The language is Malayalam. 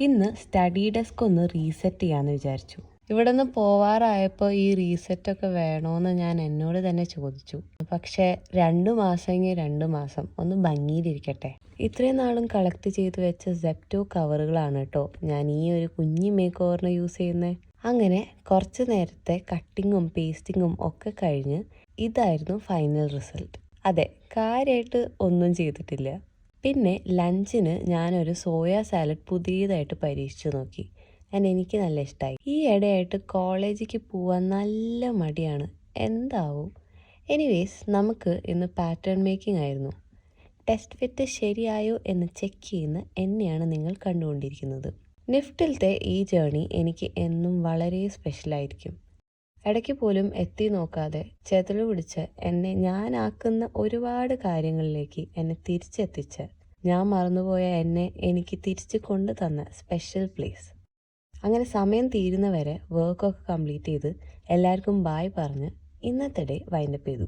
ഇന്ന് സ്റ്റഡി ഡെസ്ക് ഒന്ന് റീസെറ്റ് ചെയ്യാമെന്ന് വിചാരിച്ചു. ഇവിടെ നിന്ന് പോവാറായപ്പോൾ ഈ റീസെറ്റൊക്കെ വേണോയെന്ന് ഞാൻ എന്നോട് തന്നെ ചോദിച്ചു. പക്ഷേ 2 മാസമെങ്കിൽ 2 മാസം ഒന്ന് ഭംഗിയിലിരിക്കട്ടെ. ഇത്രയും നാളും കളക്ട് ചെയ്ത് വെച്ച സെപ്റ്റോ കവറുകളാണ് കേട്ടോ ഞാൻ ഈ ഒരു കുഞ്ഞി മേക്ക് ഓവറിന് യൂസ് ചെയ്യുന്നത്. അങ്ങനെ കുറച്ച് നേരത്തെ കട്ടിങ്ങും പേസ്റ്റിങ്ങും ഒക്കെ കഴിഞ്ഞ് ഇതായിരുന്നു ഫൈനൽ റിസൾട്ട്. അതെ, കാര്യമായിട്ട് ഒന്നും ചെയ്തിട്ടില്ല. പിന്നെ ലഞ്ചിന് ഞാനൊരു സോയ സാലഡ് പുതിയതായിട്ട് പരീക്ഷിച്ച് നോക്കി. എനിക്ക് നല്ല ഇഷ്ടമായി. ഈ ഇടയായിട്ട് കോളേജിലേക്ക് പോവാൻ നല്ല മടിയാണ്, എന്താവും. എനിവേസ് നമുക്ക് ഇന്ന് പാറ്റേൺ മേക്കിംഗ് ആയിരുന്നു. ടെസ്റ്റ് ഫിറ്റ് ശരിയായോ എന്ന് ചെക്ക് ചെയ്യുന്ന എന്നെയാണ് നിങ്ങൾ കണ്ടുകൊണ്ടിരിക്കുന്നത്. നിഫ്റ്റിലത്തെ ഈ ജേർണി എനിക്ക് എന്നും വളരെ സ്പെഷ്യലായിരിക്കും. ഇടയ്ക്ക് പോലും എത്തി നോക്കാതെ ചെതല് പിടിച്ച് എന്നെ ഞാനാക്കുന്ന ഒരുപാട് കാര്യങ്ങളിലേക്ക് എന്നെ തിരിച്ചെത്തിച്ച് ഞാൻ മറന്നുപോയ എന്നെ എനിക്ക് തിരിച്ചു കൊണ്ടു തന്ന സ്പെഷ്യൽ പ്ലേസ്. അങ്ങനെ സമയം തീരുന്നവരെ വർക്കൊക്കെ കംപ്ലീറ്റ് ചെയ്ത് എല്ലാവർക്കും ബായ് പറഞ്ഞ് ഇന്നത്തെ ഡേ വൈൻഡപ്പ് ചെയ്തു.